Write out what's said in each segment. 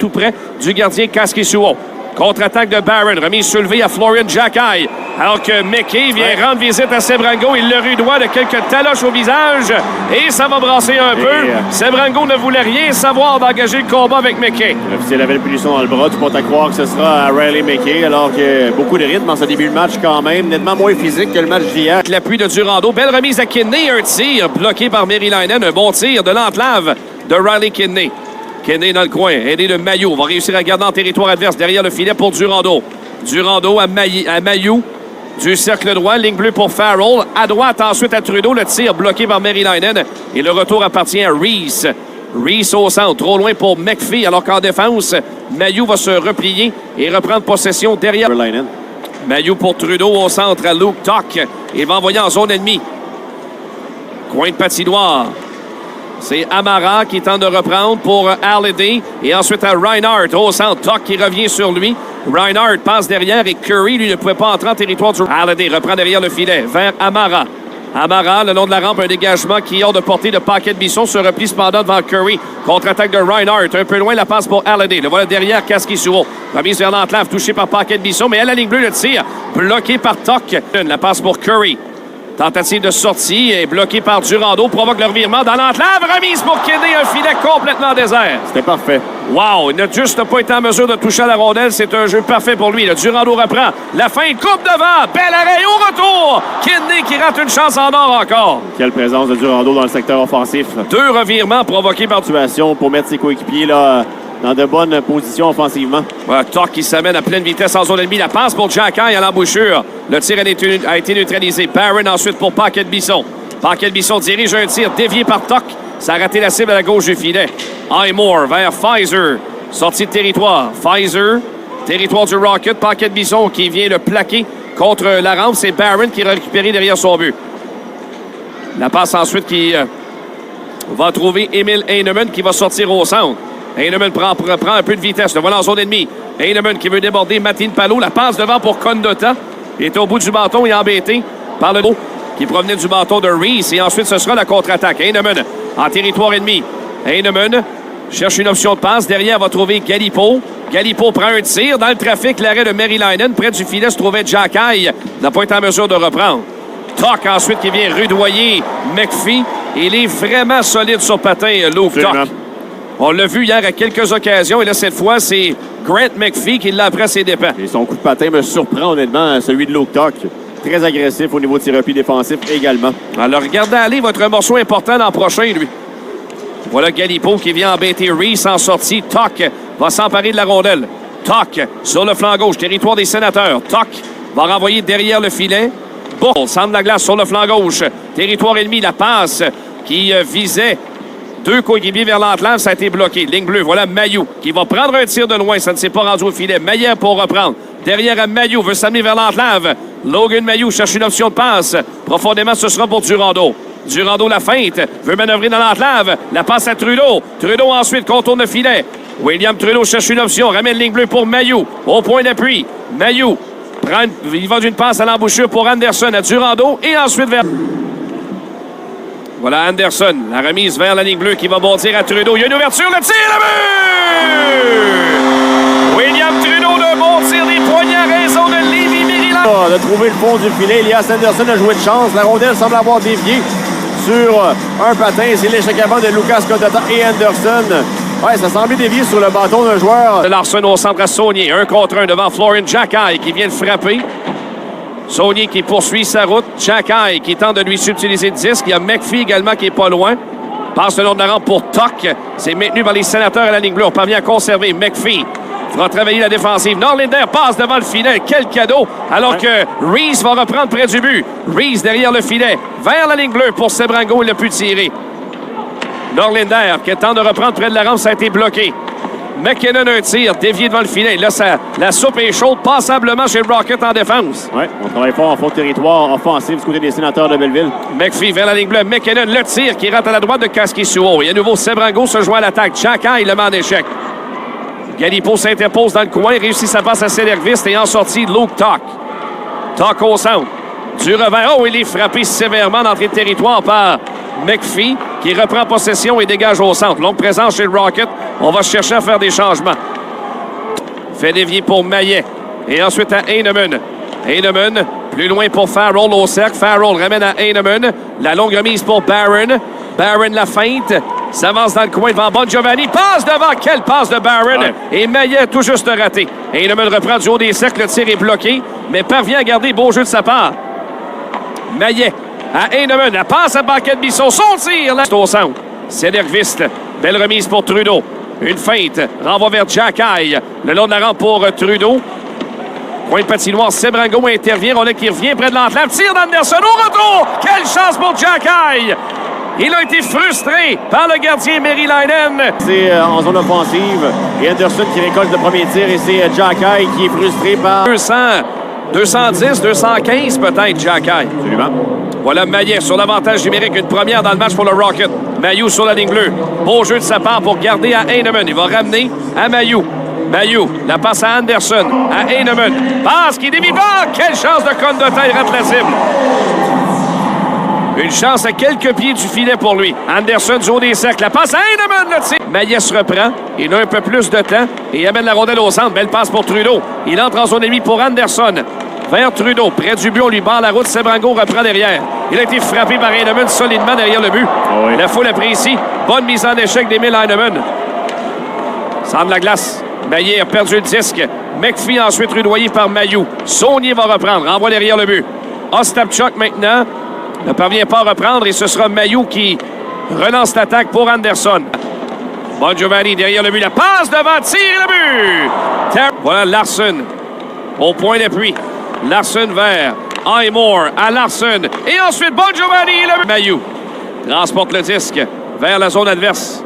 tout près du gardien Kaskisuo. Contre-attaque de Barron, remise soulevée à Florian Jackai. Alors que Mickey vient rendre visite à Sebrango. Il le rudoie de quelques taloches au visage. Et ça va brasser un peu. Sebrango ne voulait rien savoir d'engager le combat avec Mickey. L'officiel avait le punition dans le bras. Tu peux pas te croire que ce sera à Riley Mickey, alors que beaucoup de rythme dans ce début de match quand même. Nettement moins physique que le match d'hier. L'appui de Durando. Belle remise à Kidney. Un tir bloqué par Merilainen. Un bon tir de l'entlave de Riley Kidney. Kennedy dans le coin, aidé de Mailloux. Va réussir à garder en territoire adverse derrière le filet pour Durando. Durando à Mailloux. Du cercle droit, ligne bleue pour Farrell. À droite, ensuite à Trudeau. Le tir bloqué par Merilainen. Et le retour appartient à Reese. Reese au centre, trop loin pour McPhee. Alors qu'en défense, Mailloux va se replier et reprendre possession derrière. Mailloux pour Trudeau au centre à Luke Tuch. Il va envoyer en zone ennemie. Coin de patinoire. C'est Amara qui tente de reprendre pour Halliday. Et ensuite à Reinhardt au centre. Tuch qui revient sur lui. Reinhardt passe derrière et Curry, lui, ne pouvait pas entrer en territoire du... Halliday reprend derrière le filet vers Amara. Amara, le long de la rampe, un dégagement qui est hors de portée de Paquette-Bisson. Se replie cependant devant Curry. Contre-attaque de Reinhardt. Un peu loin, la passe pour Halliday. Le voilà derrière Kaskisuo. Remise vers l'entlave, touché par Paquette-Bisson. Mais à la ligne bleue, le tir bloqué par Tuch. La passe pour Curry. Tentative de sortie est bloquée par Durando. Provoque le revirement dans l'entlave. Remise pour Kennedy. Un filet complètement désert. C'était parfait. Wow! Il n'a juste pas été en mesure de toucher à la rondelle. C'est un jeu parfait pour lui. Le Durando reprend. La fin, coupe devant. Bel arrêt au retour. Kennedy qui rate une chance en or encore. Quelle présence de Durando dans le secteur offensif. Deux revirements provoqués par... Situation pour mettre ses coéquipiers là, dans de bonnes positions offensivement. Tuch qui s'amène à pleine vitesse en zone ennemie. La passe pour Jackai à l'embouchure. Le tir a été neutralisé. Barron ensuite pour Paquette-Bisson. Paquette-Bisson dirige un tir dévié par Tuch. Ça a raté la cible à la gauche du filet. Highmore vers Pfizer. Sortie de territoire. Pfizer, territoire du Rocket. Paquette-Bisson qui vient le plaquer contre la rampe. C'est Barron qui a récupéré derrière son but. La passe ensuite qui va trouver Emil Heinemann qui va sortir au centre. Heinemann prend un peu de vitesse. Le voilà en zone ennemie. Heinemann qui veut déborder Matin Palou. La passe devant pour Condotta. Il est au bout du bâton. Il est embêté par le dos qui provenait du bâton de Reese. Et ensuite, ce sera la contre-attaque. Heinemann en territoire ennemi. Heinemann cherche une option de passe. Derrière, va trouver Galipo. Galipo prend un tir. Dans le trafic, l'arrêt de Merilainen. Près du filet se trouvait Jackai. N'a pas été en mesure de reprendre. Tuch ensuite qui vient rudoyer McPhee. Il est vraiment solide sur patin, Luke Tuch. On l'a vu hier à quelques occasions. Et là, cette fois, c'est Grant McPhee qui l'a après ses dépens. Et son coup de patin me surprend honnêtement, celui de Luke Tuch. Très agressif au niveau de ses replis défensifs également. Alors, regardez aller votre morceau important l'an prochain, lui. Voilà Galipo qui vient embêter Reese en sortie. Tuch va s'emparer de la rondelle. Tuch sur le flanc gauche, territoire des Sénateurs. Tuch va renvoyer derrière le filet. Bull centre de la glace sur le flanc gauche. Territoire ennemi, la passe qui visait deux coéquipiers vers l'entlave, ça a été bloqué. Ligne bleue, voilà Mailloux qui va prendre un tir de loin. Ça ne s'est pas rendu au filet. Maillard pour reprendre. Derrière à Mailloux, veut s'amener vers l'entlave. Logan Mailloux cherche une option de passe. Profondément, ce sera pour Durando. Durando la feinte, veut manœuvrer dans l'entlave. La passe à Trudeau. Trudeau ensuite contourne le filet. William Trudeau cherche une option. Ramène ligne bleue pour Mailloux. Au point d'appui. Mailloux il va d'une passe à l'embouchure pour Anderson à Durando et ensuite vers... Voilà Anderson, la remise vers la ligne bleue qui va bondir à Trudeau. Il y a une ouverture, le tir, le but! William Trudeau, le bon tir des poignets à raison de Lévi Maryland. De trouver le fond du filet, Elias Anderson a joué de chance. La rondelle semble avoir dévié sur un patin. C'est l'échec avant de Lucas Condotta et Anderson. Ouais, ça semblait dévier sur le bâton d'un joueur. Larson au centre à Saunier. 1 contre 1 devant Florian Jackai qui vient de frapper. Saunier qui poursuit sa route. Jackai qui tente de lui subtiliser le disque. Il y a McPhee également qui est pas loin. Passe le long de la rampe pour Tuch. C'est maintenu par les Sénateurs à la ligne bleue. On parvient à conserver. McPhee fera travailler la défensive. Norlinder passe devant le filet. Quel cadeau! Alors que Reese va reprendre près du but. Reese derrière le filet. Vers la ligne bleue pour Sebrango. Il a pu tirer. Norlinder qui tente de reprendre près de la rampe. Ça a été bloqué. McKinnon un tir dévié devant le filet. Là, la soupe est chaude passablement chez le Rocket en défense. Oui, on travaille fort en fond de territoire offensif du côté des Sénateurs de Belleville. McPhee vers la ligne bleue. McKinnon, le tir qui rentre à la droite de Kaskisuo. Et à nouveau, Sebrango se joint à l'attaque. Jackai, il le met en échec. Galipo s'interpose dans le coin, réussit sa passe à Cederqvist et en sortie, Luke Tuch. Tuch au centre. Du revers. Oh, il est frappé sévèrement d'entrée de territoire par McPhee qui reprend possession et dégage au centre. Longue présence chez le Rocket. On va chercher à faire des changements. Fait dévier pour Maillet. Et ensuite à Heinemann. Heinemann, plus loin pour Farrell au cercle. Farrell ramène à Heinemann. La longue remise pour Barron. Barron la feinte. S'avance dans le coin devant Bon Giovanni. Passe devant. Quelle passe de Barron. Ouais. Et Maillet tout juste raté. Heinemann reprend du haut des cercles. Le tir est bloqué, mais parvient à garder beau jeu de sa part. Maillet à Heinemann. La passe à Banquet-Bisson. Son tir là. C'est au centre. Cederqvist. Belle remise pour Trudeau. Une feinte. Renvoie vers Xhekaj. Le long de la rampe pour Trudeau. Coin de patinoire, Sebrango intervient. Rolek qui revient près de l'enclave. Tire d'Anderson au retour. Quelle chance pour Xhekaj. Il a été frustré par le gardien Meriläinen. C'est en zone offensive. Et Anderson qui récolte le premier tir. Et c'est Xhekaj qui est frustré par... 200, 210, 215 peut-être, Xhekaj. Absolument. Voilà Maillet sur l'avantage numérique. Une première dans le match pour le Rocket. Mailloux sur la ligne bleue. Beau jeu de sa part pour garder à Heinemann. Il va ramener à Mailloux. Mailloux, la passe à Anderson, à Heinemann. Passe qui dévie pas. Quelle chance de conne de taille, rate la cible. Une chance à quelques pieds du filet pour lui. Anderson du haut des cercles. La passe à Heinemann, le tir. Maillet se reprend. Il a un peu plus de temps et il amène la rondelle au centre. Belle passe pour Trudeau. Il entre en zone ennemie pour Anderson. Vers Trudeau. Près du but, on lui barre la route. Sebrango reprend derrière. Il a été frappé par Heinemann solidement derrière le but. Oh oui. La foule apprécie. Bonne mise en échec d'Emil Heinemann. Centre de la glace. Maillet a perdu le disque. McPhee ensuite rudoyé par Mailloux. Saunier va reprendre. Renvoie derrière le but. Ostapchuk maintenant ne parvient pas à reprendre et ce sera Mailloux qui relance l'attaque pour Anderson. Bon Giovanni derrière le but. La passe devant. Tire le but. Voilà Larsson au point d'appui. Larsson vers Highmore à Larsson. Et ensuite Bon Giovanni. Le but. Mailloux transporte le disque vers la zone adverse.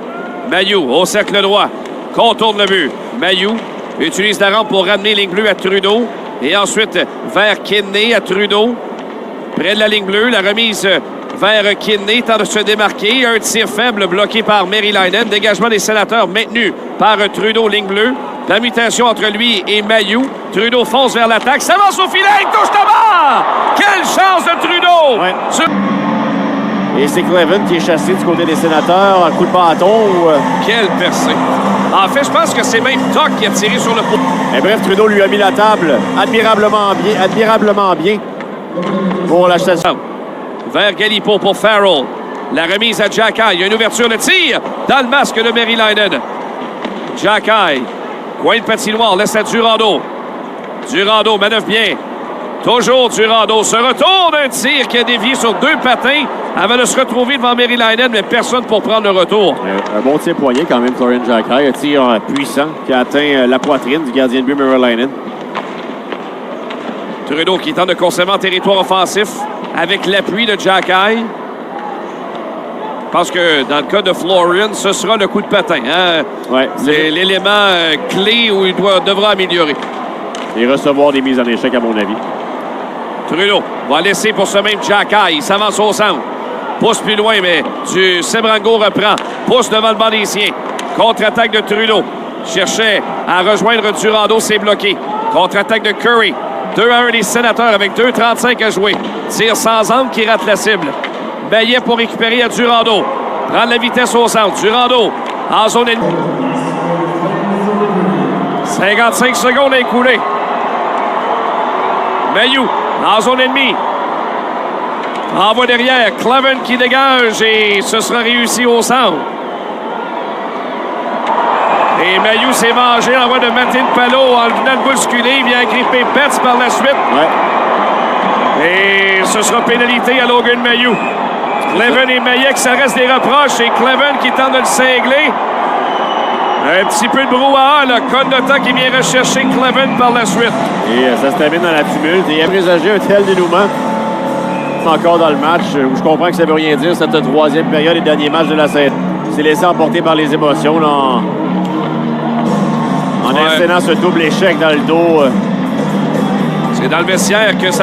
Mailloux au cercle droit. Contourne le but. Mailloux utilise la rampe pour ramener ligne bleue à Trudeau. Et ensuite, vers Kidney à Trudeau. Près de la ligne bleue, la remise vers Kidney tente de se démarquer. Un tir faible bloqué par Meriläinen. Dégagement des Sénateurs maintenu par Trudeau, ligne bleue. La mutation entre lui et Mailloux. Trudeau fonce vers l'attaque. S'avance au filet. Il touche la barre. Quelle chance de Trudeau! Ouais. Et c'est Cleven qui est chassé du côté des Sénateurs. Un coup de bâton. Quelle percée! En fait, je pense que c'est même Tuch qui a tiré sur le pot. Et bref, Trudeau lui a mis la table admirablement bien pour la station. Vers Galipo pour Farrell. La remise à Xhekaj. Il y a une ouverture de tir dans le masque de Meriläinen. Xhekaj. Coin de patinoire. Laisse à Durando. Durando manœuvre bien. Toujours Durando. Se retourne un tir qui a dévié sur deux patins avant de se retrouver devant Meriläinen, mais personne pour prendre le retour. Un bon tir poignet quand même, Florian Xhekaj. Un tir puissant qui a atteint la poitrine du gardien de but Meriläinen. Trudeau qui tente de conserver en territoire offensif avec l'appui de Xhekaj. Je pense que dans le cas de Florian, ce sera le coup de patin. Hein? Ouais, C'est l'élément clé où il devra améliorer. Et recevoir des mises en échec, à mon avis. Trudeau va laisser pour ce même Xhekaj. Il s'avance au centre. Pousse plus loin, mais Sebrango reprend. Pousse devant le banc des siens. Contre-attaque de Trudeau. Cherchait à rejoindre Durando, c'est bloqué. Contre-attaque de Curry. 2-1 des Sénateurs avec 2,35 à jouer. Tire sans angle qui rate la cible. Maillet pour récupérer à Durando. Prendre la vitesse au centre. Durando en zone ennemie. 55 secondes à écouler. Mailloux en zone ennemie. Envoie derrière. Cleven qui dégage et ce sera réussi au centre. Et Mailloux s'est mangé. Envoie de Martin Palot en venant de bousculer. Il vient gripper Betts par la suite. Ouais. Et ce sera pénalité à Logan Mailloux. Cleven et Maillet, ça reste des reproches. Et Cleven qui tente de le cingler. Un petit peu de brouhaha. Le code de temps qui vient rechercher Cleven par la suite. Et ça se termine dans la tumulte. Et il a présagé un tel dénouement encore dans le match, où je comprends que ça ne veut rien dire, cette troisième période et dernier match de la saison. Il s'est laissé emporter par les émotions là, en installant ce double échec dans le dos. C'est dans le vestiaire que ça